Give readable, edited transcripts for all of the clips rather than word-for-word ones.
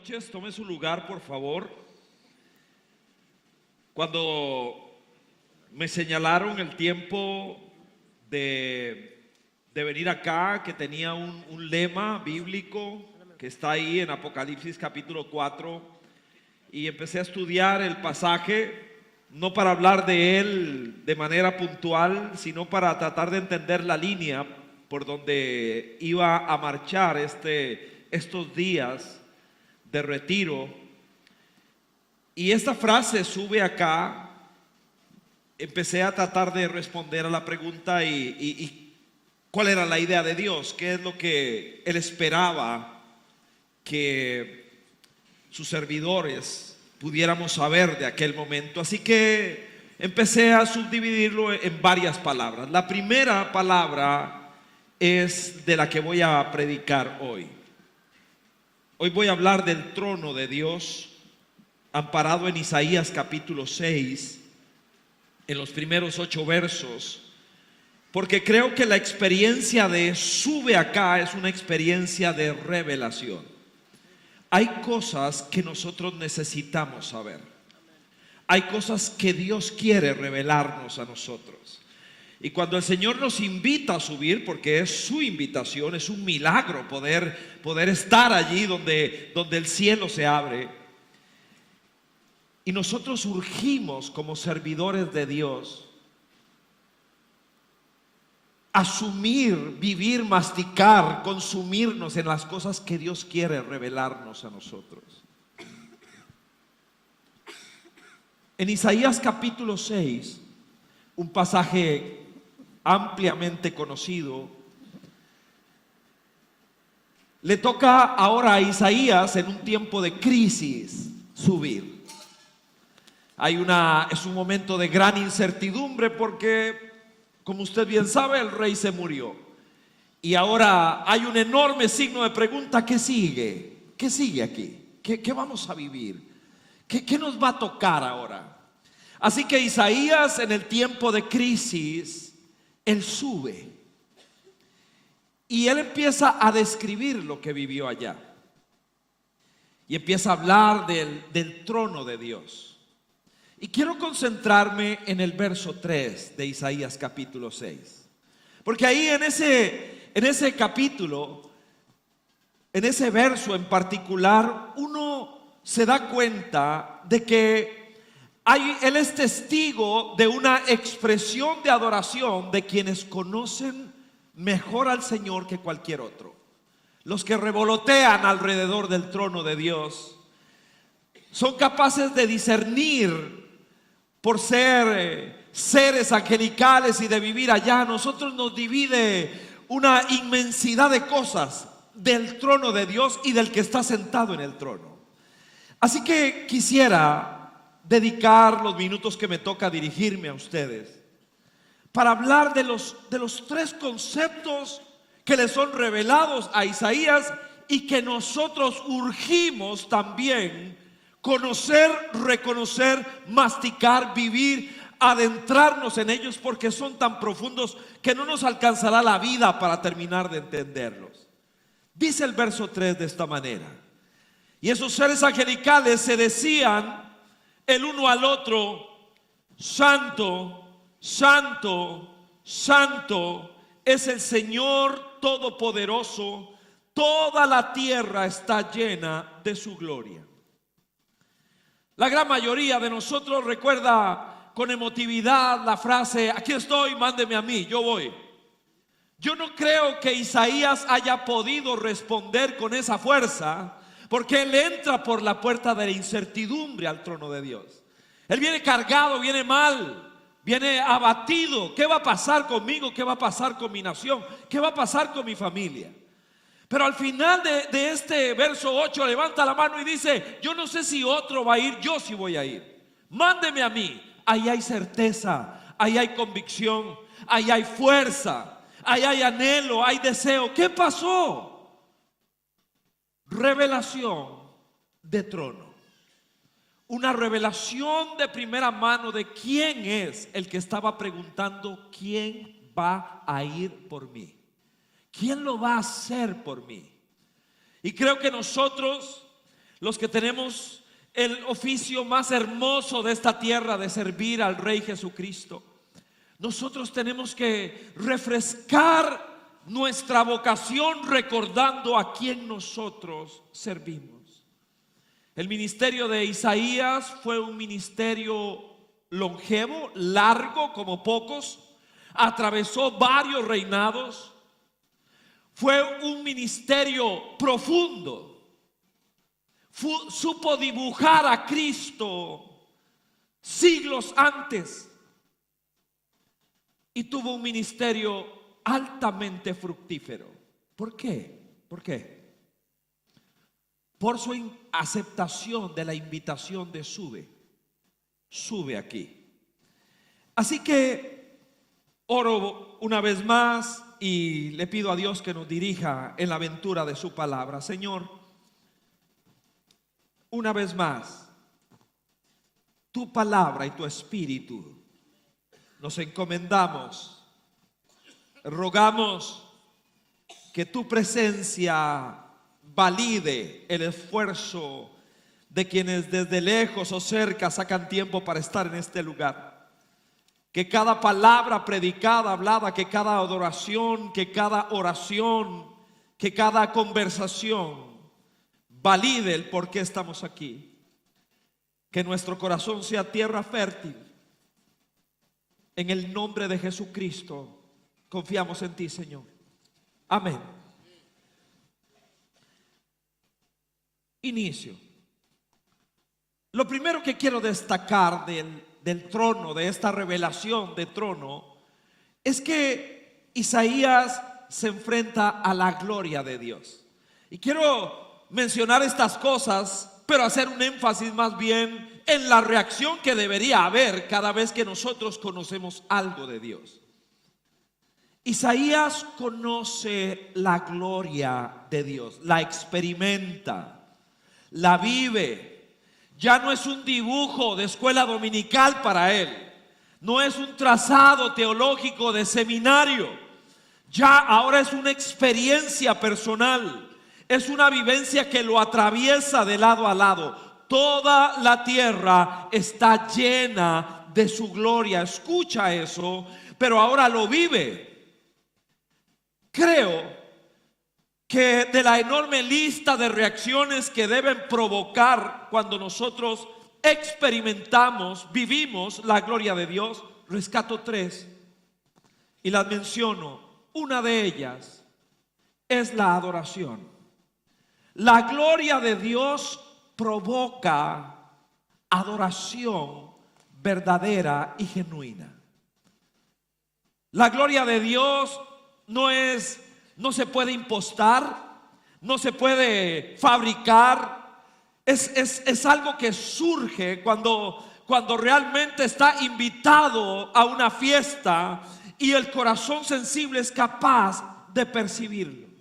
noches, tome su lugar, por favor. Cuando me señalaron el tiempo de venir acá, que tenía un lema bíblico que está ahí en Apocalipsis capítulo 4, y empecé a estudiar el pasaje, no para hablar de él de manera puntual, sino para tratar de entender la línea por donde iba a marchar estos días de retiro. Y esta frase sube acá. Empecé a tratar de responder a la pregunta y cuál era la idea de Dios, qué es lo que Él esperaba que sus servidores pudiéramos saber de aquel momento. Así que empecé a subdividirlo en varias palabras. La primera palabra es de la que voy a predicar hoy. Hoy voy a hablar del trono de Dios, amparado en Isaías capítulo 6, en los primeros 8 versos, porque creo que la experiencia de sube acá es una experiencia de revelación. Hay cosas que nosotros necesitamos saber. Hay cosas que Dios quiere revelarnos a nosotros. Y cuando el Señor nos invita a subir, porque es su invitación, es un milagro poder estar allí donde el cielo se abre. Y nosotros urgimos como servidores de Dios asumir, vivir, masticar, consumirnos en las cosas que Dios quiere revelarnos a nosotros. En Isaías capítulo 6, un pasaje ampliamente conocido, le toca ahora a Isaías en un tiempo de crisis subir. Es un momento de gran incertidumbre porque, como usted bien sabe, el rey se murió. Y ahora hay un enorme signo de pregunta: ¿qué sigue? ¿Qué sigue aquí? ¿Qué vamos a vivir? ¿Qué nos va a tocar ahora? Así que Isaías, en el tiempo de crisis, él sube y él empieza a describir lo que vivió allá. Y empieza a hablar del trono de Dios. Y quiero concentrarme en el verso 3 de Isaías capítulo 6. Porque ahí en ese capítulo, en ese verso en particular, uno se da cuenta de que él es testigo de una expresión de adoración de quienes conocen mejor al Señor que cualquier otro. Los que revolotean alrededor del trono de Dios son capaces de discernir, por ser seres angelicales y de vivir allá. Nosotros nos divide una inmensidad de cosas del trono de Dios y del que está sentado en el trono. Así que quisiera dedicar los minutos que me toca dirigirme a ustedes para hablar de los 3 conceptos que le son revelados a Isaías y que nosotros urgimos también conocer, reconocer, masticar, vivir, adentrarnos en ellos, porque son tan profundos que no nos alcanzará la vida para terminar de entenderlos. Dice el verso 3 de esta manera: y esos seres angelicales se decían el uno al otro: Santo, Santo, Santo es el Señor Todopoderoso, toda la tierra está llena de su gloria. La gran mayoría de nosotros recuerda con emotividad la frase: aquí estoy, mándeme a mí, yo voy. Yo no creo que Isaías haya podido responder con esa fuerza, porque él entra por la puerta de la incertidumbre al trono de Dios. Él viene cargado, viene mal, viene abatido. ¿Qué va a pasar conmigo? ¿Qué va a pasar con mi nación? ¿Qué va a pasar con mi familia? Pero al final de este verso 8 levanta la mano y dice: yo no sé si otro va a ir, yo sí voy a ir. Mándeme a mí. Ahí hay certeza, ahí hay convicción, ahí hay fuerza, ahí hay anhelo, hay deseo. ¿Qué pasó? Revelación de trono. Una revelación de primera mano de quién es el que estaba preguntando: ¿quién va a ir por mí? ¿Quién lo va a hacer por mí? Y creo que nosotros los que tenemos el oficio más hermoso de esta tierra de servir al Rey Jesucristo, nosotros tenemos que refrescar nuestra vocación recordando a quien nosotros servimos. El ministerio de Isaías fue un ministerio longevo, largo como pocos, atravesó varios reinados, fue un ministerio profundo, supo dibujar a Cristo siglos antes y tuvo un ministerio altamente fructífero. ¿Por qué? ¿Por qué? Por su aceptación de la invitación de sube aquí. Así que oro una vez más y le pido a Dios que nos dirija en la aventura de su palabra. Señor, una vez más, tu palabra y tu espíritu nos encomendamos. Rogamos que tu presencia valide el esfuerzo de quienes desde lejos o cerca sacan tiempo para estar en este lugar. Que cada palabra predicada, hablada, que cada adoración, que cada oración, que cada conversación valide el por qué estamos aquí. Que nuestro corazón sea tierra fértil. En el nombre de Jesucristo confiamos en ti, Señor. Amén. Inicio. Lo primero que quiero destacar del trono, de esta revelación de trono, es que Isaías se enfrenta a la gloria de Dios. Y quiero mencionar estas cosas, pero hacer un énfasis más bien en la reacción que debería haber cada vez que nosotros conocemos algo de Dios. Isaías conoce la gloria de Dios, la experimenta, la vive. Ya no es un dibujo de escuela dominical para él, no es un trazado teológico de seminario, ya ahora es una experiencia personal, es una vivencia que lo atraviesa de lado a lado. Toda la tierra está llena de su gloria. Escucha eso, pero ahora lo vive. Creo que de la enorme lista de reacciones que deben provocar cuando nosotros experimentamos, vivimos la gloria de Dios, rescato tres y las menciono. Una de ellas es la adoración. La gloria de Dios provoca adoración verdadera y genuina. La gloria de Dios no se puede impostar, no se puede fabricar. Es algo que surge cuando realmente está invitado a una fiesta y el corazón sensible es capaz de percibirlo.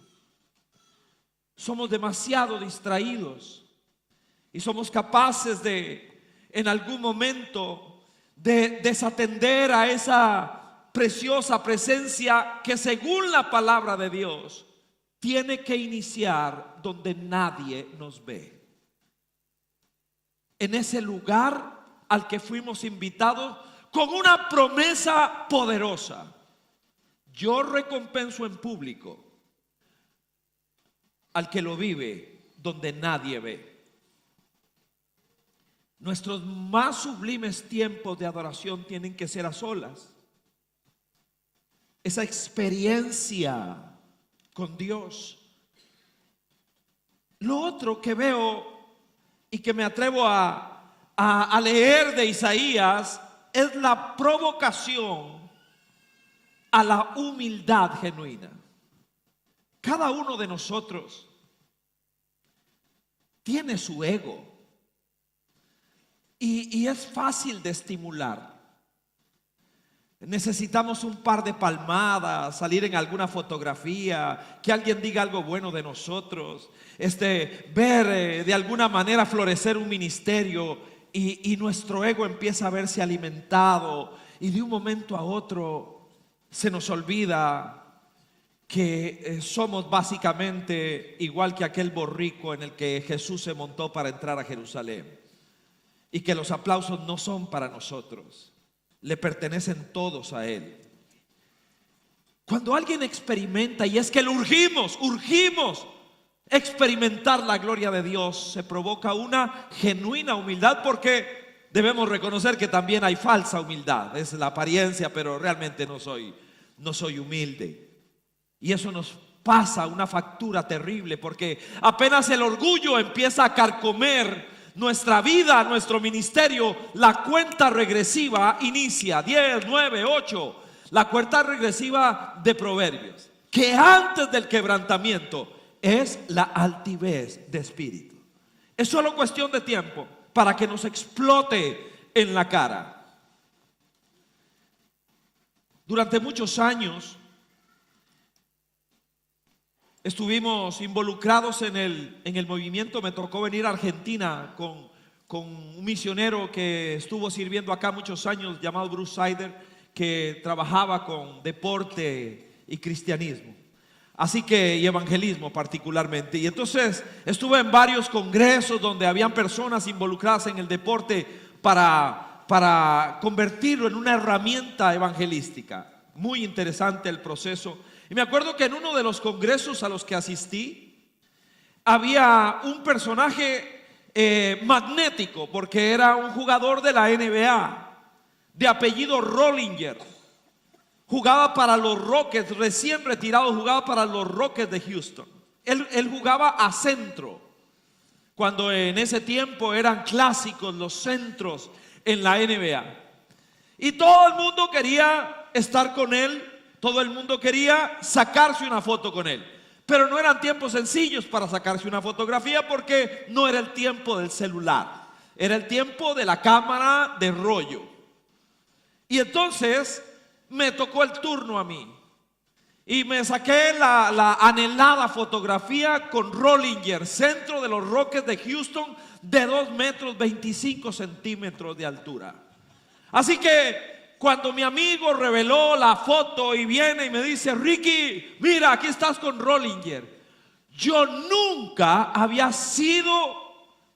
Somos demasiado distraídos y somos capaces de, en algún momento, de desatender a esa preciosa presencia que, según la palabra de Dios, tiene que iniciar donde nadie nos ve. En ese lugar al que fuimos invitados con una promesa poderosa: yo recompenso en público al que lo vive donde nadie ve. Nuestros más sublimes tiempos de adoración tienen que ser a solas. Esa experiencia con Dios. Lo otro que veo y que me atrevo a leer de Isaías es la provocación a la humildad genuina. Cada uno de nosotros tiene su ego y es fácil de estimular. Necesitamos un par de palmadas, salir en alguna fotografía, que alguien diga algo bueno de nosotros, ver de alguna manera florecer un ministerio y nuestro ego empieza a verse alimentado y de un momento a otro se nos olvida que somos básicamente igual que aquel borrico en el que Jesús se montó para entrar a Jerusalén, y que los aplausos no son para nosotros, le pertenecen todos a Él. Cuando alguien experimenta, y es que lo urgimos experimentar la gloria de Dios, se provoca una genuina humildad, porque debemos reconocer que también hay falsa humildad. Es la apariencia, pero realmente no soy humilde. Y eso nos pasa una factura terrible, porque apenas el orgullo empieza a carcomer nuestra vida, nuestro ministerio, la cuenta regresiva inicia. 10, 9, 8. La cuenta regresiva de Proverbios, que antes del quebrantamiento es la altivez de espíritu. Es solo cuestión de tiempo para que nos explote en la cara. Durante muchos años estuvimos involucrados en el movimiento. Me tocó venir a Argentina con un misionero que estuvo sirviendo acá muchos años, llamado Bruce Sider, que trabajaba con deporte y cristianismo, así que, y evangelismo particularmente. Y entonces estuve en varios congresos donde habían personas involucradas en el deporte para convertirlo en una herramienta evangelística. Muy interesante el proceso. Y me acuerdo que en uno de los congresos a los que asistí había un personaje magnético, porque era un jugador de la NBA de apellido Rollinger. Jugaba para los Rockets, recién retirado, jugaba para los Rockets de Houston. Él jugaba a centro, cuando en ese tiempo eran clásicos los centros en la NBA. Y todo el mundo quería estar con él, todo el mundo quería sacarse una foto con él. Pero no eran tiempos sencillos para sacarse una fotografía, porque no era el tiempo del celular, era el tiempo de la cámara de rollo. Y entonces me tocó el turno a mí, y me saqué la anhelada fotografía con Rollinger, centro de los Rockets de Houston, de 2 metros 25 centímetros de altura. Así que cuando mi amigo reveló la foto y viene y me dice: Ricky, mira, aquí estás con Rollinger, yo nunca había sido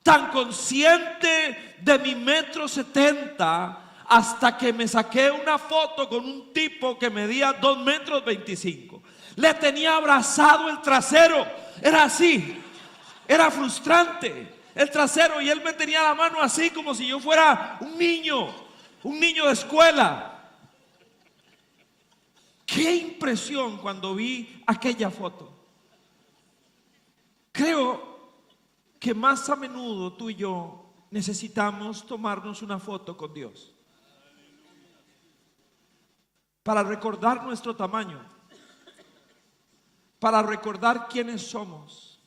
tan consciente de mi 1,70 m hasta que me saqué una foto con un tipo que medía 2 metros 25. Le tenía abrazado el trasero, era así, era frustrante el trasero, y él me tenía la mano así como si yo fuera un niño de escuela. Qué impresión cuando vi aquella foto. Creo que más a menudo tú y yo necesitamos tomarnos una foto con Dios, para recordar nuestro tamaño, para recordar quiénes somos,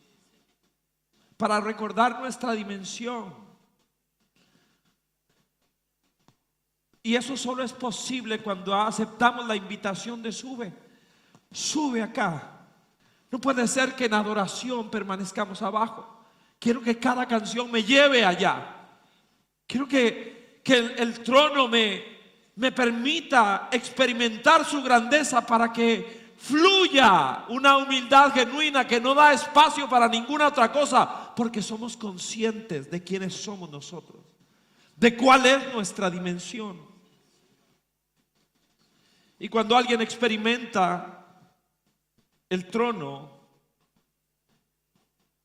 para recordar nuestra dimensión. Y eso solo es posible cuando aceptamos la invitación de sube acá. No puede ser que en adoración permanezcamos abajo. Quiero que cada canción me lleve allá. Quiero que el trono me permita experimentar su grandeza, para que fluya una humildad genuina que no da espacio para ninguna otra cosa, porque somos conscientes de quiénes somos nosotros, de cuál es nuestra dimensión. Y cuando alguien experimenta el trono,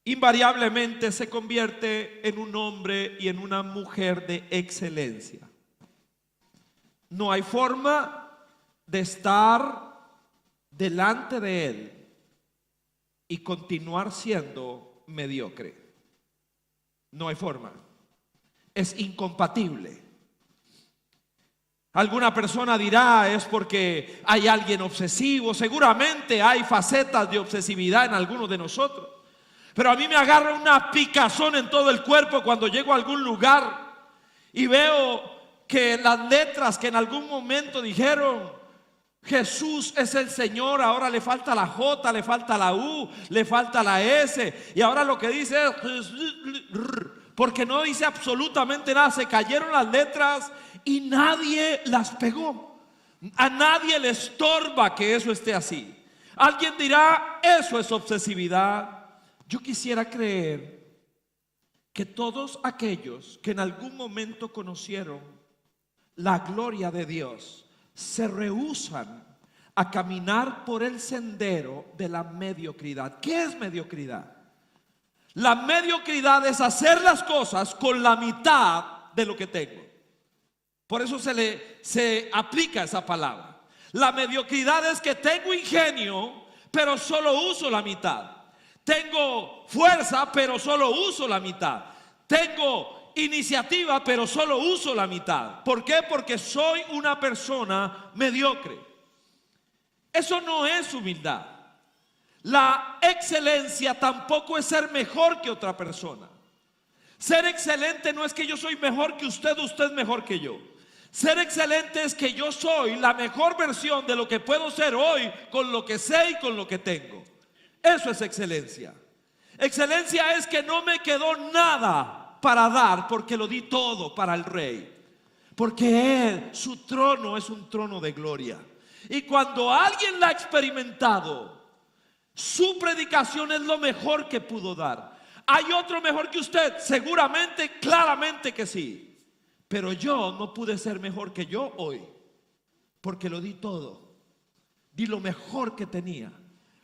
invariablemente se convierte en un hombre y en una mujer de excelencia. No hay forma de estar delante de Él y continuar siendo mediocre. No hay forma. Es incompatible. Alguna persona dirá: es porque hay alguien obsesivo. Seguramente hay facetas de obsesividad en algunos de nosotros, pero a mí me agarra una picazón en todo el cuerpo cuando llego a algún lugar y veo que las letras que en algún momento dijeron Jesús es el Señor, ahora le falta la J, le falta la U, le falta la S, y ahora lo que dice es, porque no dice absolutamente nada. Se cayeron las letras y nadie las pegó. A nadie le estorba que eso esté así. Alguien dirá, eso es obsesividad. Yo quisiera creer que todos aquellos que en algún momento conocieron la gloria de Dios se rehúsan a caminar por el sendero de la mediocridad. ¿Qué es mediocridad? La mediocridad es hacer las cosas con la mitad de lo que tengo. Por eso se aplica esa palabra. La mediocridad es que tengo ingenio, pero solo uso la mitad. Tengo fuerza, pero solo uso la mitad. Tengo iniciativa, pero solo uso la mitad. ¿Por qué? Porque soy una persona mediocre. Eso no es humildad. La excelencia tampoco es ser mejor que otra persona. Ser excelente no es que yo soy mejor que usted es mejor que yo. Ser excelente es que yo soy la mejor versión de lo que puedo ser hoy con lo que sé y con lo que tengo. Eso es excelencia. Excelencia es que no me quedó nada para dar porque lo di todo para el Rey. Porque Él, su trono es un trono de gloria. Y cuando alguien la ha experimentado, su predicación es lo mejor que pudo dar. ¿Hay otro mejor que usted? Seguramente, claramente que sí. Pero yo no pude ser mejor que yo hoy, porque lo di todo. Di lo mejor que tenía.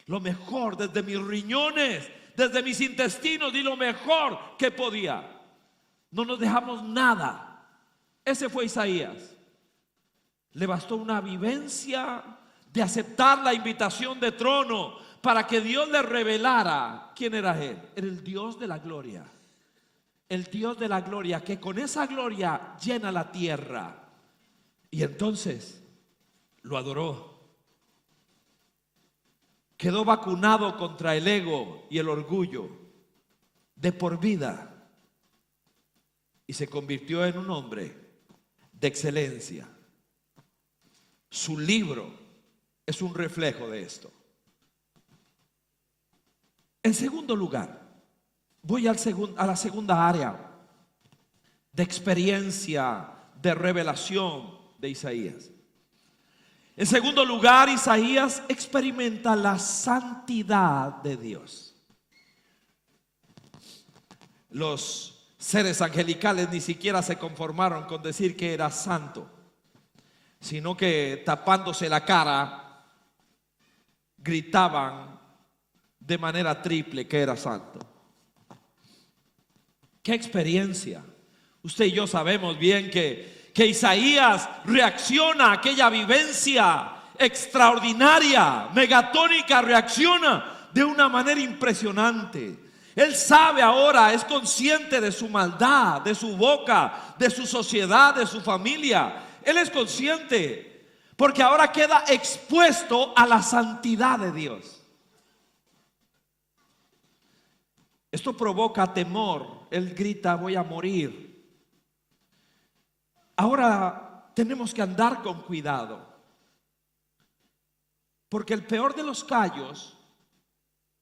Lo mejor desde mis riñones, desde mis intestinos, di lo mejor que podía. No nos dejamos nada. Ese fue Isaías. Le bastó una vivencia de aceptar la invitación de trono para que Dios le revelara quién era Él. Era el Dios de la gloria. El Dios de la gloria, que con esa gloria llena la tierra. Y entonces lo adoró. Quedó vacunado contra el ego y el orgullo de por vida. Y se convirtió en un hombre de excelencia. Su libro es un reflejo de esto. En segundo lugar, voy a la segunda área de experiencia, de revelación de Isaías. En segundo lugar, Isaías experimenta la santidad de Dios. Los seres angelicales ni siquiera se conformaron con decir que era santo, sino que tapándose la cara, gritaban de manera triple que era santo. ¡Qué experiencia! Usted y yo sabemos bien que Isaías reacciona a aquella vivencia extraordinaria, megatónica, reacciona de una manera impresionante. Él sabe ahora, es consciente de su maldad, de su boca, de su sociedad, de su familia. Él es consciente, porque ahora queda expuesto a la santidad de Dios. Esto provoca temor. Él grita: voy a morir. Ahora tenemos que andar con cuidado, porque el peor de los callos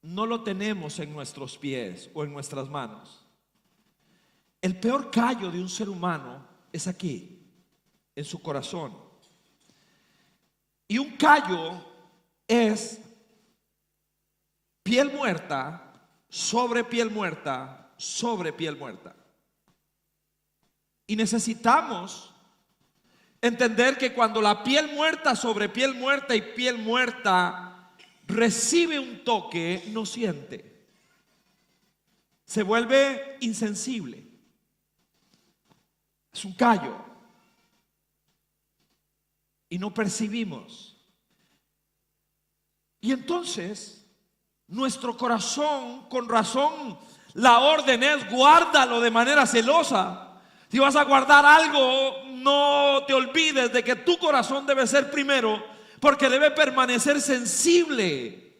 no lo tenemos en nuestros pies o en nuestras manos. El peor callo de un ser humano es aquí, en su corazón. Y un callo es piel muerta sobre piel muerta sobre piel muerta. Y necesitamos entender que cuando la piel muerta sobre piel muerta y piel muerta recibe un toque, no siente. Se vuelve insensible. Es un callo. Y no percibimos. Y entonces nuestro corazón, con razón, la orden es: guárdalo de manera celosa. Si vas a guardar algo, no te olvides de que tu corazón debe ser primero, porque debe permanecer sensible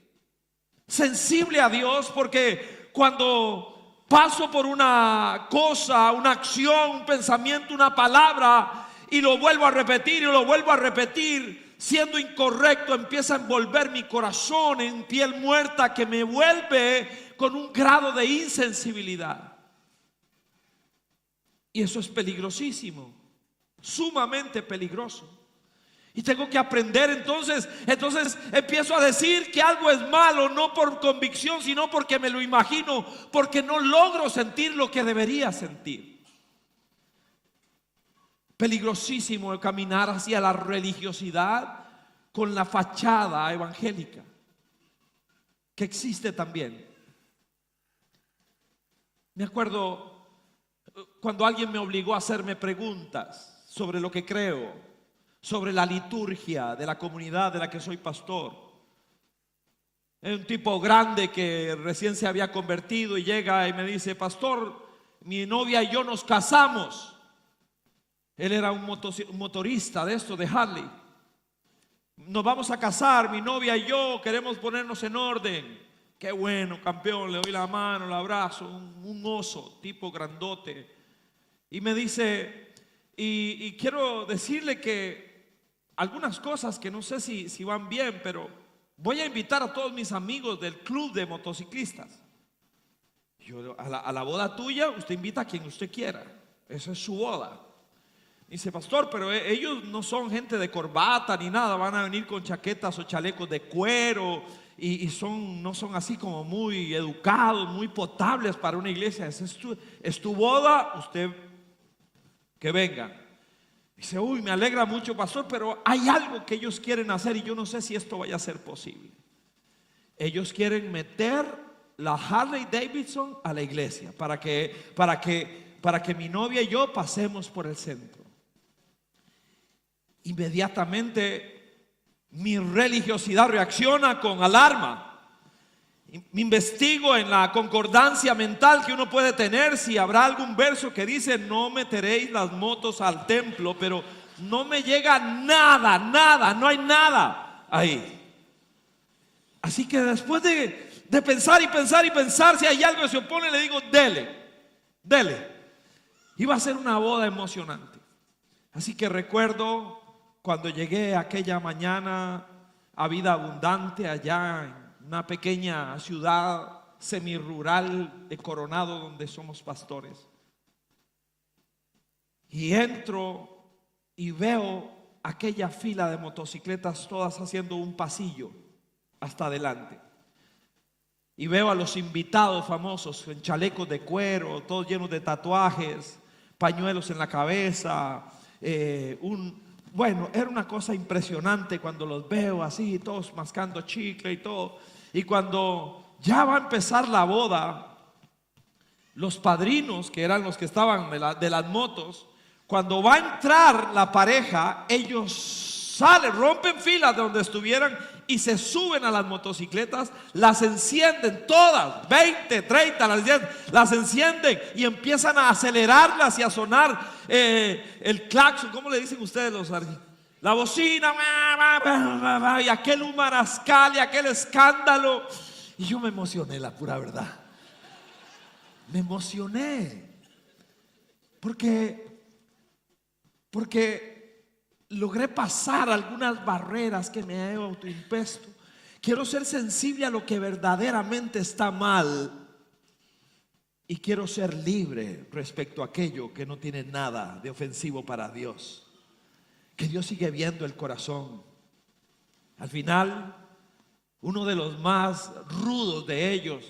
a Dios. Porque cuando paso por una cosa, una acción, un pensamiento, una palabra, y lo vuelvo a repetir y lo vuelvo a repetir, siendo incorrecto, empieza a envolver mi corazón en piel muerta, que me vuelve con un grado de insensibilidad. Y eso es peligrosísimo, sumamente peligroso. Y tengo que aprender, entonces empiezo a decir que algo es malo, no por convicción, sino porque me lo imagino, porque no logro sentir lo que debería sentir. Peligrosísimo caminar hacia la religiosidad con la fachada evangélica, que existe también. Me acuerdo cuando alguien me obligó a hacerme preguntas sobre lo que creo, sobre la liturgia de la comunidad de la que soy pastor. Es un tipo grande que recién se había convertido y llega y me dice: pastor, mi novia y yo nos casamos. Él era un motorista de esto, de Harley. Nos vamos a casar, mi novia y yo queremos ponernos en orden. Qué bueno, campeón, le doy la mano, le abrazo, un oso, tipo grandote. Y me dice, y quiero decirle que algunas cosas que no sé si van bien, pero voy a invitar a todos mis amigos del club de motociclistas. Yo, a la boda tuya, usted invita a quien usted quiera. Esa es su boda. Dice: pastor, pero ellos no son gente de corbata ni nada, van a venir con chaquetas o chalecos de cuero y no son así como muy educados, muy potables para una iglesia. Esa es tu boda, usted que venga. Dice: uy, me alegra mucho, pastor, pero hay algo que ellos quieren hacer y yo no sé si esto vaya a ser posible. Ellos quieren meter la Harley Davidson a la iglesia para que mi novia y yo pasemos por el centro. Inmediatamente mi religiosidad reacciona con alarma. Me investigo en la concordancia mental que uno puede tener si habrá algún verso que dice: no meteréis las motos al templo, pero no me llega nada, no hay nada ahí. Así que después de pensar y pensar, si hay algo que se opone, le digo: dele. Iba a ser una boda emocionante. Así que recuerdo cuando llegué aquella mañana a Vida Abundante, allá en una pequeña ciudad semirural de Coronado, donde somos pastores. Y entro y veo aquella fila de motocicletas todas haciendo un pasillo hasta adelante. Y veo a los invitados famosos en chalecos de cuero, todos llenos de tatuajes, pañuelos en la cabeza. Bueno, era una cosa impresionante cuando los veo así, todos mascando chicle y todo. Y cuando ya va a empezar la boda, los padrinos, que eran los que estaban de las motos, cuando va a entrar la pareja, ellos salen, rompen filas de donde estuvieran y se suben a las motocicletas, las encienden todas, 20, 30, las encienden y empiezan a acelerarlas y a sonar el claxon. ¿Cómo le dicen ustedes la bocina? Y aquel humarascal y aquel escándalo. Y yo me emocioné, la pura verdad. Me emocioné porque logré pasar algunas barreras que me he autoimpuesto. Quiero ser sensible a lo que verdaderamente está mal y quiero ser libre respecto a aquello que no tiene nada de ofensivo para Dios, que Dios sigue viendo el corazón. Al final, uno de los más rudos de ellos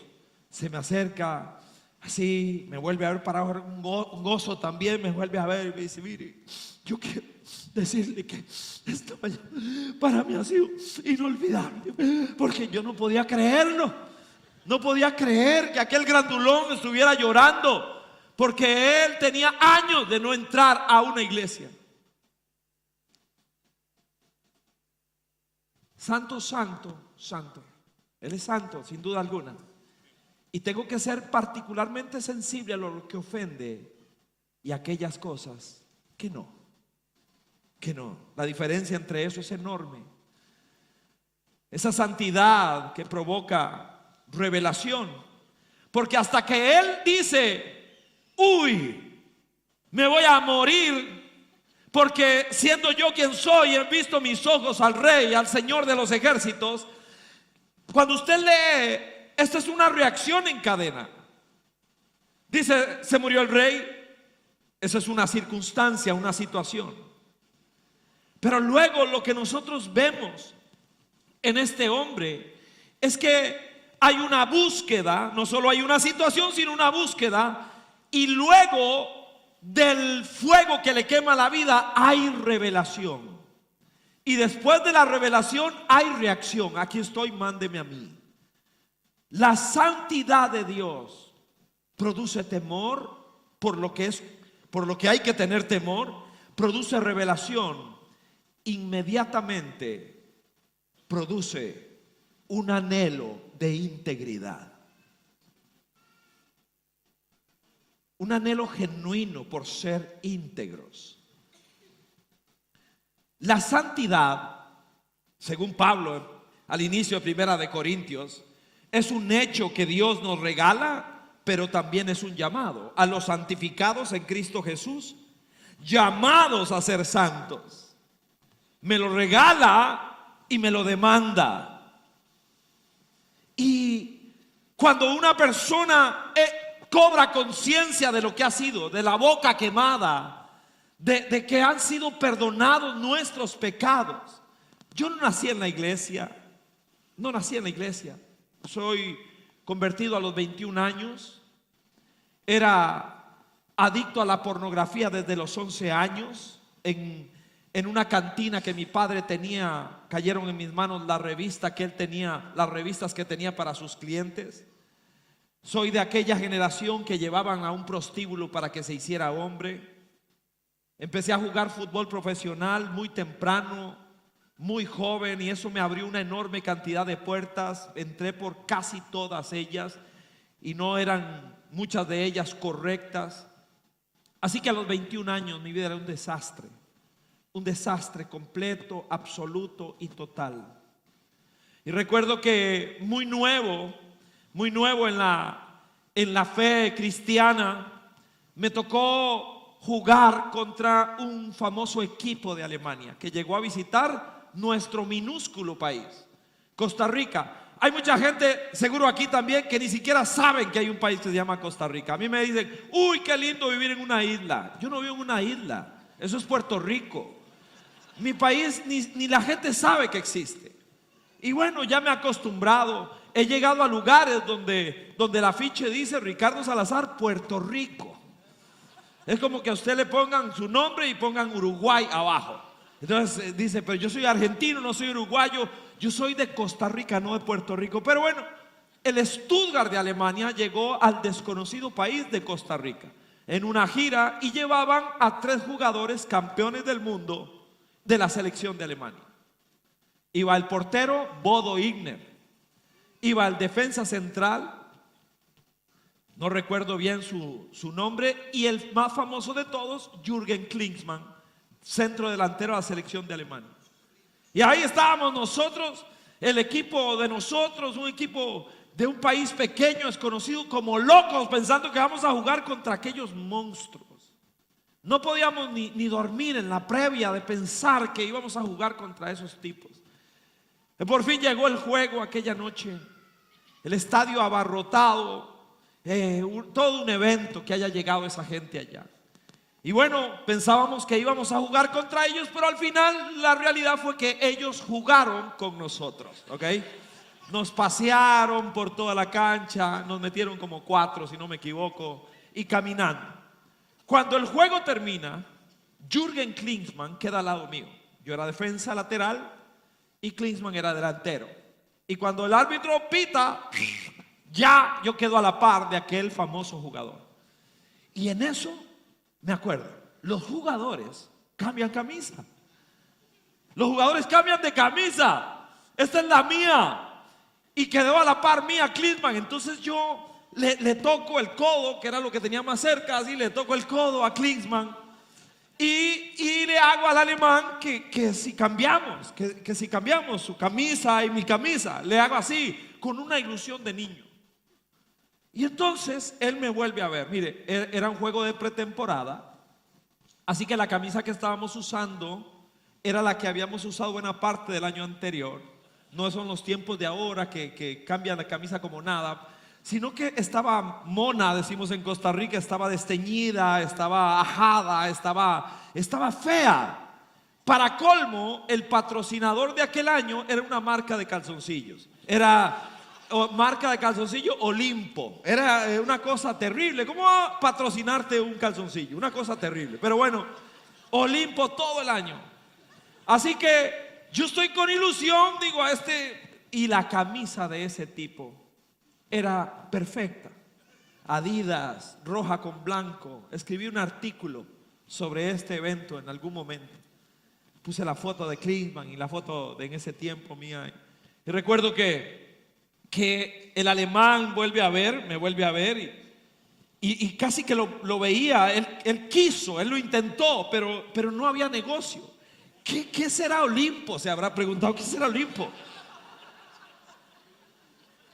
se me acerca así, me vuelve a ver para un gozo también, me vuelve a ver y me dice: mire, yo quiero decirle que esta mañana para mí ha sido inolvidable, porque yo no podía creerlo. No podía creer que aquel grandulón estuviera llorando porque él tenía años de no entrar a una iglesia. Santo, santo. Él es santo, sin duda alguna. Y tengo que ser particularmente sensible a lo que ofende y a aquellas cosas que no. La diferencia entre eso es enorme. Esa santidad que provoca revelación. Porque hasta que él dice: uy, me voy a morir, porque siendo yo quien soy, he visto mis ojos al Rey, al Señor de los ejércitos. Cuando usted lee, esta es una reacción en cadena. Dice: se murió el Rey. Eso es una circunstancia, una situación. Pero luego lo que nosotros vemos en este hombre es que hay una búsqueda, no solo hay una situación, sino una búsqueda, y luego del fuego que le quema la vida hay revelación. Y después de la revelación hay reacción. Aquí estoy, mándeme a mí. La santidad de Dios produce temor por lo que hay que tener temor, produce revelación, inmediatamente produce un anhelo de integridad, un anhelo genuino por ser íntegros. La santidad, según Pablo al inicio de Primera de Corintios, es un hecho que Dios nos regala, pero también es un llamado a los santificados en Cristo Jesús, llamados a ser santos. Me lo regala y me lo demanda. Y cuando una persona cobra conciencia de lo que ha sido, de la boca quemada, de que han sido perdonados nuestros pecados. Yo no nací en la iglesia, no nací en la iglesia. Soy convertido a los 21 años. Era adicto a la pornografía desde los 11 años. En una cantina que mi padre tenía, cayeron en mis manos la revista que él tenía, las revistas que tenía para sus clientes. Soy de aquella generación que llevaban a un prostíbulo para que se hiciera hombre. Empecé a jugar fútbol profesional muy temprano, muy joven, y eso me abrió una enorme cantidad de puertas. Entré por casi todas ellas y no eran muchas de ellas correctas. Así que a los 21 años mi vida era un desastre completo, absoluto y total. Y recuerdo que muy nuevo en la fe cristiana, me tocó jugar contra un famoso equipo de Alemania que llegó a visitar nuestro minúsculo país, Costa Rica. Hay mucha gente, seguro aquí también, que ni siquiera saben que hay un país que se llama Costa Rica. A mí me dicen, uy, qué lindo vivir en una isla. Yo no vivo en una isla, eso es Puerto Rico. Mi país ni la gente sabe que existe. Y bueno, ya me he acostumbrado. He llegado a lugares donde el afiche dice Ricardo Salazar, Puerto Rico. Es como que a usted le pongan su nombre y pongan Uruguay abajo. Entonces dice, pero yo soy argentino, no soy uruguayo, yo soy de Costa Rica, no de Puerto Rico. Pero bueno, el Stuttgart de Alemania llegó al desconocido país de Costa Rica en una gira y llevaban a 3 jugadores campeones del mundo de la selección de Alemania. Iba el portero Bodo Igner, iba el defensa central, no recuerdo bien su nombre, y el más famoso de todos, Jürgen Klinsmann, centro delantero de la selección de Alemania. Y ahí estábamos nosotros, el equipo de nosotros, un equipo de un país pequeño, desconocido, como locos, pensando que vamos a jugar contra aquellos monstruos. No podíamos ni dormir en la previa de pensar que íbamos a jugar contra esos tipos. Y por fin llegó el juego aquella noche, el estadio abarrotado, todo un evento que haya llegado esa gente allá. Y bueno, pensábamos que íbamos a jugar contra ellos, pero al final la realidad fue que ellos jugaron con nosotros, ¿ok? Nos pasearon por toda la cancha, nos metieron como 4, si no me equivoco, y caminando. Cuando el juego termina, Jürgen Klinsmann queda al lado mío. Yo era defensa lateral y Klinsmann era delantero. Y cuando el árbitro pita, ya yo quedo a la par de aquel famoso jugador. Y en eso, me acuerdo, los jugadores cambian camisa. Los jugadores cambian de camisa. Esta es la mía. Y quedó a la par mía Klinsmann. Entonces yo le toco el codo, que era lo que tenía más cerca, así le toco el codo a Klinsmann. Y le hago al alemán que si cambiamos, que si cambiamos su camisa y mi camisa, le hago así, con una ilusión de niño. Y entonces él me vuelve a ver. Mire, era un juego de pretemporada, así que la camisa que estábamos usando era la que habíamos usado buena parte del año anterior. No son los tiempos de ahora que cambian la camisa como nada, sino que estaba mona, decimos en Costa Rica, estaba desteñida, estaba ajada, estaba fea. Para colmo, el patrocinador de aquel año era una marca de calzoncillos. Era marca de calzoncillo Olimpo. Era una cosa terrible. ¿Cómo va a patrocinarte un calzoncillo? Una cosa terrible. Pero bueno, Olimpo todo el año. Así que yo estoy con ilusión, digo a este, y la camisa de ese tipo era perfecta. Adidas, roja con blanco. Escribí un artículo sobre este evento en algún momento. Puse la foto de Klinsmann y la foto de en ese tiempo mía. Y recuerdo que el alemán me vuelve a ver y casi que lo veía. Él quiso, él lo intentó, pero no había negocio. ¿Qué será Olimpo? Se habrá preguntado, ¿qué será Olimpo?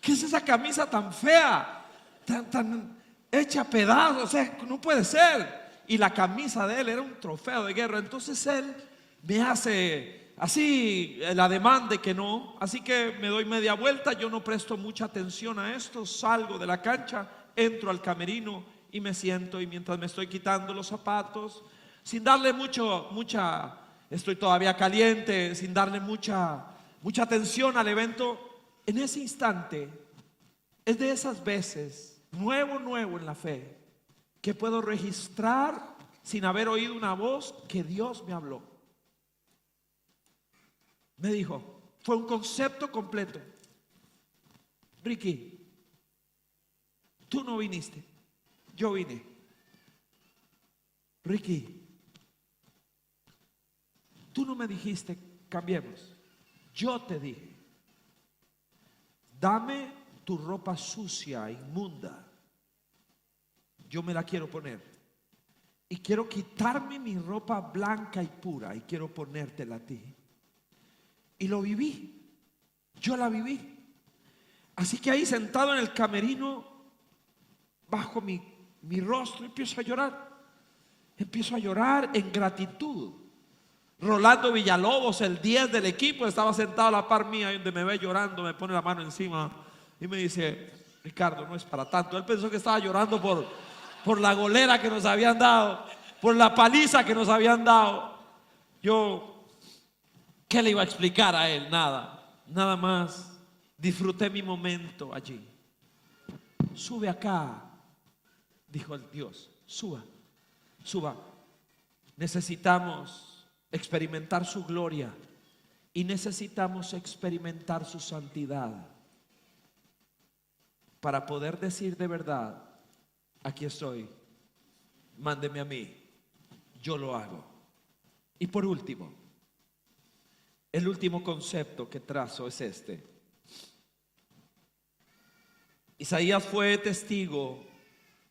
¿Qué es esa camisa tan fea? Tan hecha a pedazos, o sea, no puede ser. Y la camisa de él era un trofeo de guerra. Entonces él me hace así el ademán de que no. Así que me doy media vuelta, yo no presto mucha atención a esto. Salgo de la cancha, entro al camerino y me siento. Y mientras me estoy quitando los zapatos, sin darle mucha, estoy todavía caliente, sin darle mucha atención al evento, en ese instante es de esas veces, nuevo en la fe, que puedo registrar sin haber oído una voz que Dios me habló. Me dijo, fue un concepto completo. Ricky, tú no viniste, yo vine. Ricky, tú no me dijiste cambiemos, yo te dije, dame tu ropa sucia, inmunda, yo me la quiero poner y quiero quitarme mi ropa blanca y pura y quiero ponértela a ti. Y lo viví, yo la viví. Así que ahí sentado en el camerino, bajo mi rostro, empiezo a llorar en gratitud. Rolando Villalobos, el 10 del equipo, estaba sentado a la par mía, y donde me ve llorando, me pone la mano encima y me dice, Ricardo, no es para tanto. Él pensó que estaba llorando por la golera que nos habían dado, por la paliza que nos habían dado. Yo, ¿qué le iba a explicar a él? Nada más. Disfruté mi momento allí. Sube acá, dijo el Dios, suba. Necesitamos experimentar su gloria y necesitamos experimentar su santidad para poder decir de verdad, aquí estoy, mándeme a mí, yo lo hago. Y por último, el último concepto que trazo es este. Isaías fue testigo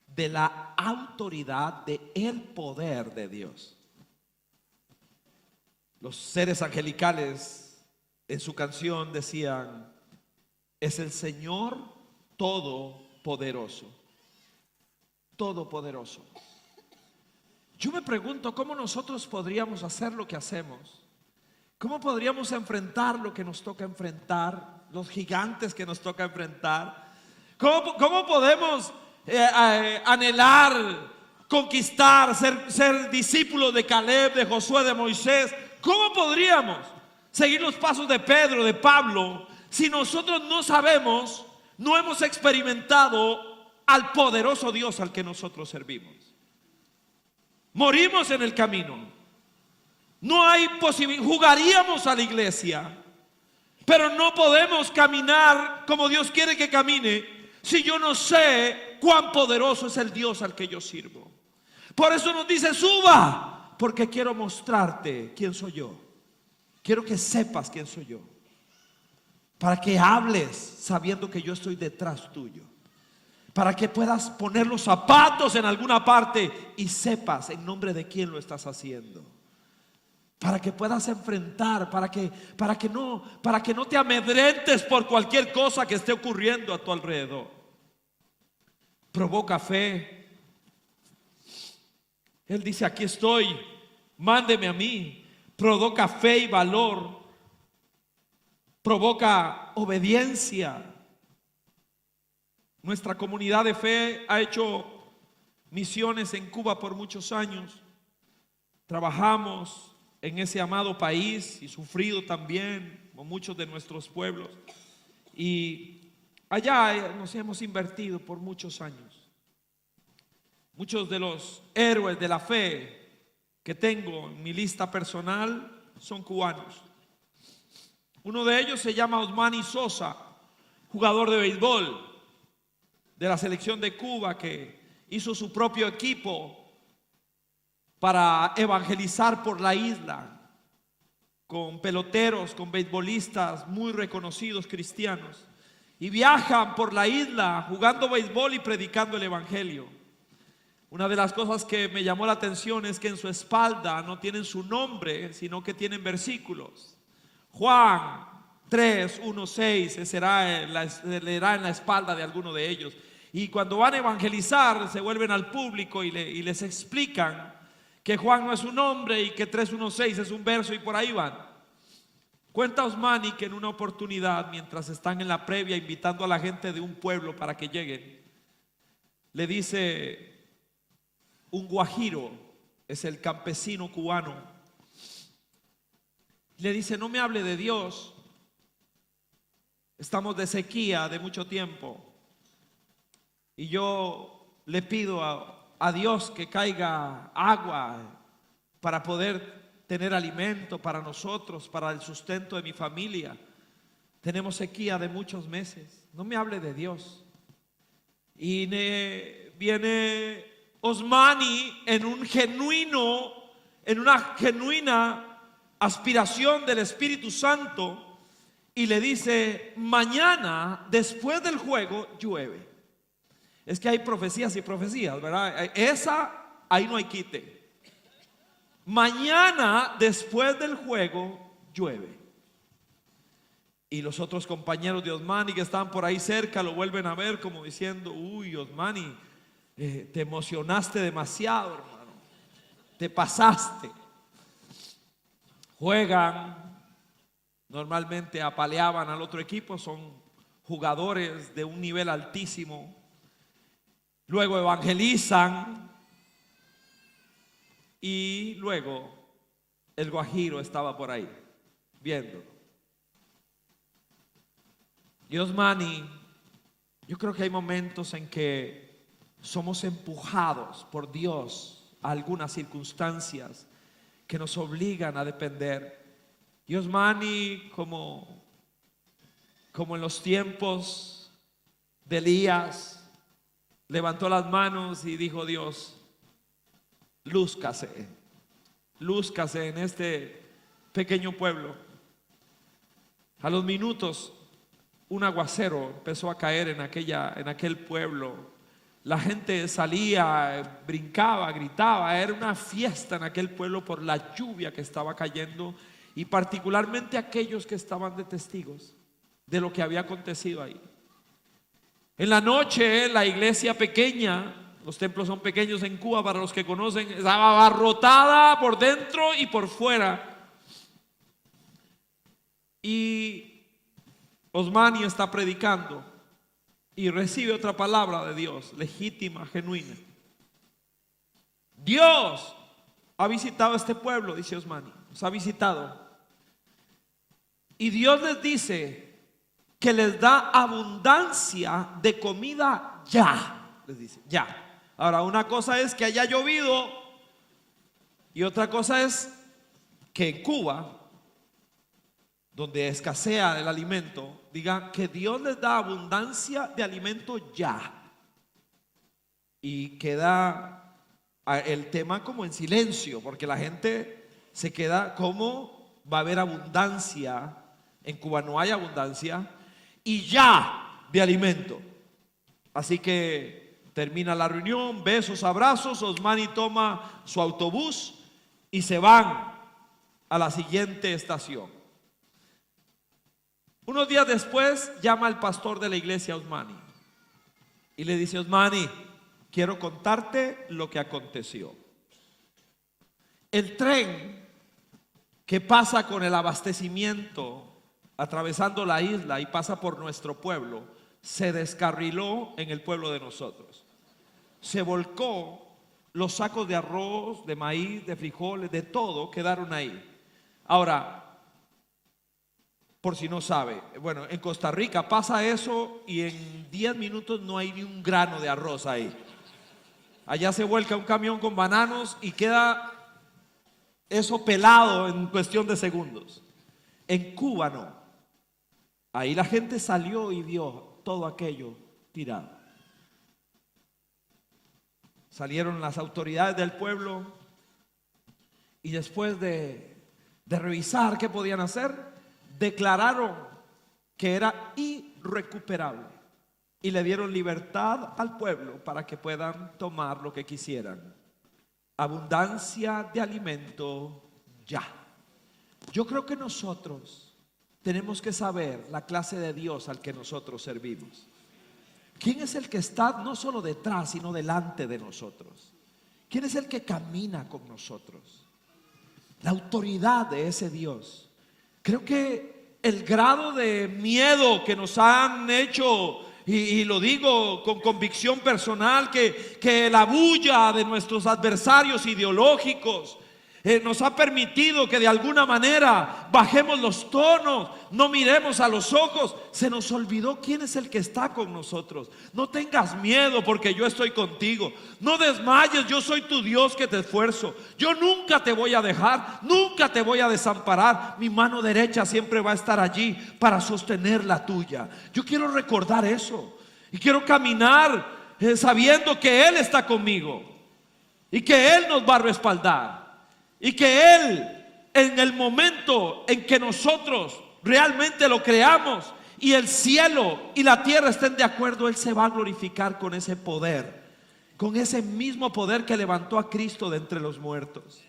de la autoridad, del poder de Dios. Los seres angelicales en su canción decían, es el Señor todopoderoso. Todopoderoso. Yo me pregunto cómo nosotros podríamos hacer lo que hacemos. ¿Cómo podríamos enfrentar lo que nos toca enfrentar? Los gigantes que nos toca enfrentar. ¿Cómo podemos anhelar, conquistar, ser discípulos de Caleb, de Josué, de Moisés? ¿Cómo podríamos seguir los pasos de Pedro, de Pablo, si nosotros no sabemos, no hemos experimentado al poderoso Dios al que nosotros servimos? Morimos en el camino. No hay posibilidad. Jugaríamos a la iglesia, pero no podemos caminar como Dios quiere que camine si yo no sé cuán poderoso es el Dios al que yo sirvo. Por eso nos dice, suba, porque quiero mostrarte quién soy yo. Quiero que sepas quién soy yo, para que hables sabiendo que yo estoy detrás tuyo, para que puedas poner los zapatos en alguna parte y sepas en nombre de quién lo estás haciendo, para que puedas enfrentar, para que no te amedrentes por cualquier cosa que esté ocurriendo a tu alrededor. Provoca fe. Él dice, aquí estoy, mándeme a mí. Provoca fe y valor, provoca obediencia. Nuestra comunidad de fe ha hecho misiones en Cuba por muchos años. Trabajamos en ese amado país y sufrido también, como muchos de nuestros pueblos. Y allá nos hemos invertido por muchos años. Muchos de los héroes de la fe que tengo en mi lista personal son cubanos. Uno de ellos se llama Osmani Sosa, jugador de béisbol de la selección de Cuba, que hizo su propio equipo para evangelizar por la isla, con peloteros, con beisbolistas muy reconocidos cristianos, y viajan por la isla jugando béisbol y predicando el evangelio. Una de las cosas que me llamó la atención es que en su espalda no tienen su nombre, sino que tienen versículos. Juan 3, 1, 6 se leerá en la espalda de alguno de ellos. Y cuando van a evangelizar, se vuelven al público y les explican que Juan no es un nombre y que 3, 1, 6 es un verso, y por ahí van. Cuenta Osmani que en una oportunidad, mientras están en la previa invitando a la gente de un pueblo para que lleguen, le dice un guajiro, es el campesino cubano, le dice: no me hable de Dios, estamos de sequía de mucho tiempo, y yo le pido a Dios que caiga agua para poder tener alimento para nosotros, para el sustento de mi familia. Tenemos sequía de muchos meses, no me hable de Dios. Y viene Osmani en una genuina aspiración del Espíritu Santo y le dice: mañana después del juego llueve. Es que hay profecías y profecías, ¿verdad? Ahí no hay quite. Mañana después del juego llueve. Y los otros compañeros de Osmani que estaban por ahí cerca lo vuelven a ver como diciendo: uy, Osmani, te emocionaste demasiado, hermano, te pasaste. Juegan, normalmente apaleaban al otro equipo, son jugadores de un nivel altísimo. Luego evangelizan y luego el guajiro estaba por ahí viéndolo. Y Osmani, yo creo que hay momentos en que somos empujados por Dios a algunas circunstancias que nos obligan a depender. Y Osmani, como en los tiempos de Elías, levantó las manos y dijo: Dios, lúzcase en este pequeño pueblo. A los minutos un aguacero empezó a caer en aquel pueblo. La gente salía, brincaba, gritaba. Era una fiesta en aquel pueblo por la lluvia que estaba cayendo, y particularmente aquellos que estaban de testigos de lo que había acontecido ahí. En la noche, la iglesia pequeña, los templos son pequeños en Cuba para los que conocen, estaba abarrotada por dentro y por fuera. Y Osmani está predicando y recibe otra palabra de Dios, legítima, genuina. Dios ha visitado a este pueblo, dice Osmani, nos ha visitado. Y Dios les dice que les da abundancia de comida ya. Les dice, ya. Ahora, una cosa es que haya llovido y otra cosa es que en Cuba, donde escasea el alimento, diga que Dios les da abundancia de alimento ya. Y queda el tema como en silencio, porque la gente se queda: ¿cómo va a haber abundancia? En Cuba no hay abundancia y ya de alimento. Así que termina la reunión, besos, abrazos. Osmani toma su autobús y se van a la siguiente estación. Unos días después llama el pastor de la iglesia a Osmani y le dice: Osmani, quiero contarte lo que aconteció. El tren que pasa con el abastecimiento atravesando la isla y pasa por nuestro pueblo se descarriló en el pueblo de nosotros. Se volcó, los sacos de arroz, de maíz, de frijoles, de todo quedaron ahí. Ahora, por si no sabe, bueno, en Costa Rica pasa eso y en 10 minutos no hay ni un grano de arroz ahí. Allá se vuelca un camión con bananos y queda eso pelado en cuestión de segundos. En Cuba no. Ahí la gente salió y vio todo aquello tirado. Salieron las autoridades del pueblo y después de revisar qué podían hacer, declararon que era irrecuperable y le dieron libertad al pueblo para que puedan tomar lo que quisieran. Abundancia de alimento ya. Yo creo que nosotros tenemos que saber la clase de Dios al que nosotros servimos. ¿Quién es el que está no solo detrás, sino delante de nosotros? ¿Quién es el que camina con nosotros? La autoridad de ese Dios. Creo que el grado de miedo que nos han hecho, y lo digo con convicción personal, que la bulla de nuestros adversarios ideológicos nos ha permitido que de alguna manera bajemos los tonos, no miremos a los ojos. Se nos olvidó quién es el que está con nosotros. No tengas miedo porque yo estoy contigo. No desmayes, yo soy tu Dios que te esfuerzo. Yo nunca te voy a dejar, nunca te voy a desamparar. Mi mano derecha siempre va a estar allí para sostener la tuya. Yo quiero recordar eso y quiero caminar sabiendo que Él está conmigo y que Él nos va a respaldar. Y que Él, en el momento en que nosotros realmente lo creamos y el cielo y la tierra estén de acuerdo, Él se va a glorificar con ese poder, con ese mismo poder que levantó a Cristo de entre los muertos.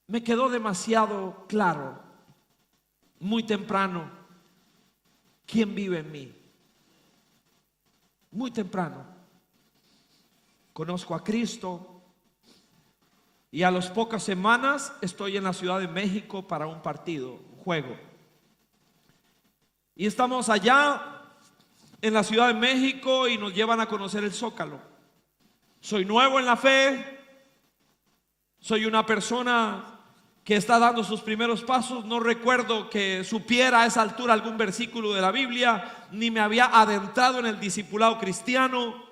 Me quedó demasiado claro, muy temprano, quién vive en mí. Muy temprano. Conozco a Cristo. Y a las pocas semanas estoy en la Ciudad de México para un partido, un juego. Y estamos allá en la Ciudad de México y nos llevan a conocer el Zócalo. Soy nuevo en la fe, soy una persona que está dando sus primeros pasos. No recuerdo que supiera a esa altura algún versículo de la Biblia, ni me había adentrado en el discipulado cristiano.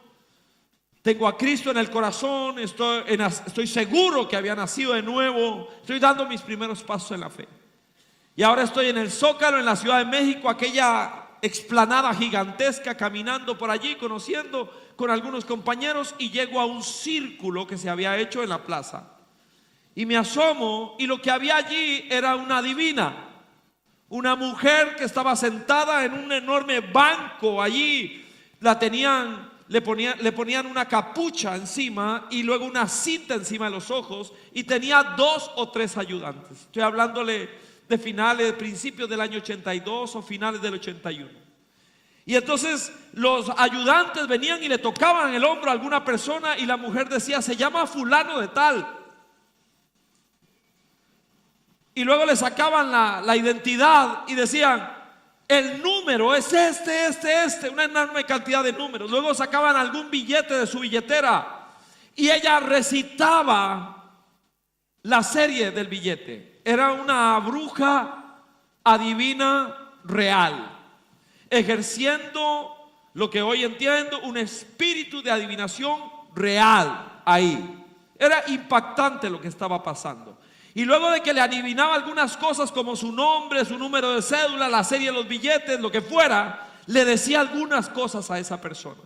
Tengo a Cristo en el corazón, estoy seguro que había nacido de nuevo, estoy dando mis primeros pasos en la fe. Y ahora estoy en el Zócalo, en la Ciudad de México, aquella explanada gigantesca, caminando por allí, conociendo con algunos compañeros, y llego a un círculo que se había hecho en la plaza. Y me asomo y lo que había allí era una divina, una mujer que estaba sentada en un enorme banco allí, la tenían... Le ponían una capucha encima y luego una cinta encima de los ojos, y tenía 2 o 3 ayudantes. Estoy hablándole de finales, principios del año 82 o finales del 81. Y entonces los ayudantes venían y le tocaban el hombro a alguna persona y la mujer decía: se llama fulano de tal. Y luego le sacaban la identidad y decían: el número es este, una enorme cantidad de números. Luego sacaban algún billete de su billetera y ella recitaba la serie del billete. Era una bruja adivina real, ejerciendo lo que hoy entiendo, un espíritu de adivinación real ahí. Era impactante lo que estaba pasando. Y luego de que le adivinaba algunas cosas como su nombre, su número de cédula, la serie de los billetes, lo que fuera, le decía algunas cosas a esa persona.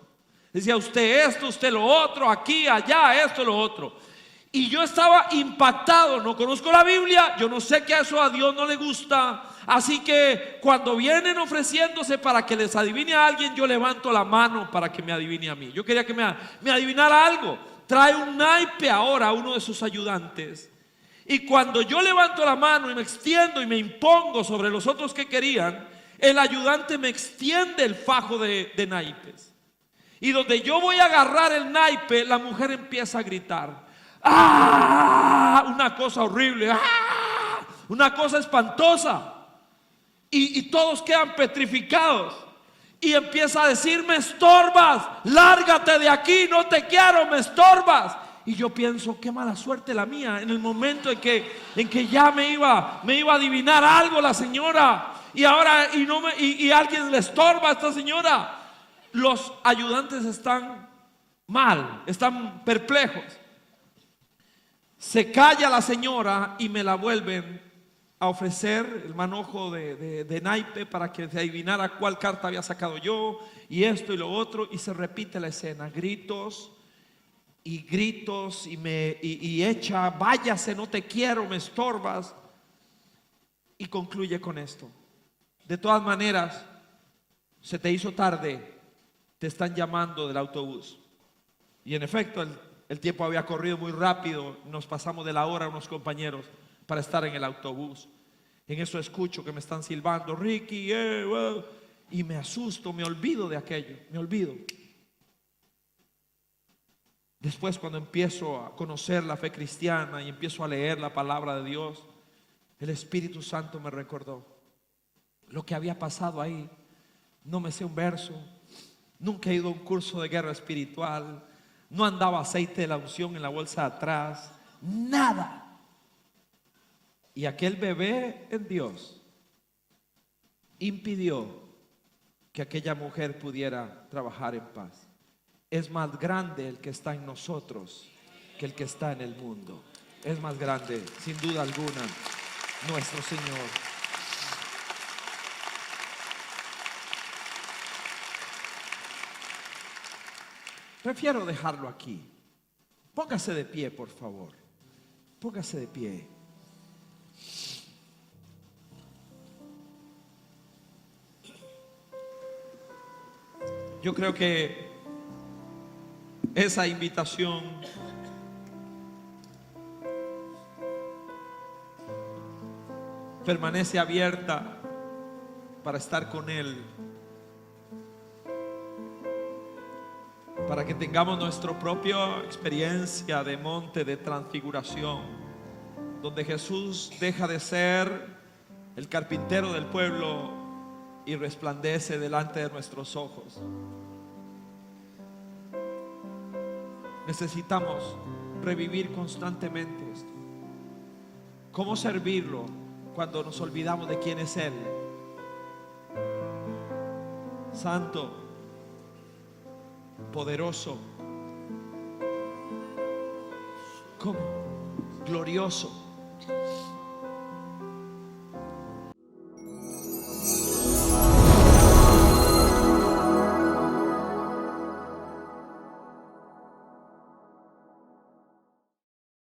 Decía: usted esto, usted lo otro, aquí, allá, esto, lo otro. Y yo estaba impactado. No conozco la Biblia, yo no sé que eso a Dios no le gusta. Así que cuando vienen ofreciéndose para que les adivine a alguien, yo levanto la mano para que me adivine a mí. Yo quería que me adivinara algo. Trae un naipe ahora a uno de sus ayudantes. Y cuando yo levanto la mano y me extiendo y me impongo sobre los otros que querían, el ayudante me extiende el fajo de naipes. Y donde yo voy a agarrar el naipe, la mujer empieza a gritar: ¡ah! Una cosa horrible, ¡ah! Una cosa espantosa. Y todos quedan petrificados. Y empieza a decir: me estorbas, lárgate de aquí, no te quiero, me estorbas. y yo pienso, qué mala suerte la mía, en el momento en que ya me iba a adivinar algo la señora, y ahora y alguien le estorba a esta señora. Los ayudantes están mal, están perplejos. Se calla la señora y me la vuelven a ofrecer el manojo de naipe para que se adivinara cuál carta había sacado yo, y esto y lo otro, y se repite la escena, gritos y gritos, y echa, váyase, no te quiero, me estorbas, y concluye con esto: de todas maneras, se te hizo tarde, te están llamando del autobús. Y en efecto, el tiempo había corrido muy rápido, nos pasamos de la hora unos compañeros para estar en el autobús. En eso escucho que me están silbando, Ricky, y me asusto, me olvido de aquello, me olvido. Después, cuando empiezo a conocer la fe cristiana y empiezo a leer la palabra de Dios, el Espíritu Santo me recordó lo que había pasado ahí. No me sé un verso, nunca he ido a un curso de guerra espiritual, no andaba aceite de la unción en la bolsa de atrás, nada. Y aquel bebé en Dios impidió que aquella mujer pudiera trabajar en paz. Es más grande el que está en nosotros que el que está en el mundo. Es más grande, sin duda alguna, nuestro Señor. Prefiero dejarlo aquí. Póngase de pie, por favor. Póngase de pie. Yo creo que esa invitación permanece abierta para estar con Él, para que tengamos nuestra propia experiencia de monte de transfiguración, donde Jesús deja de ser el carpintero del pueblo y resplandece delante de nuestros ojos. Necesitamos revivir constantemente esto. ¿Cómo servirlo cuando nos olvidamos de quién es Él? Santo, poderoso, ¿cómo? Glorioso.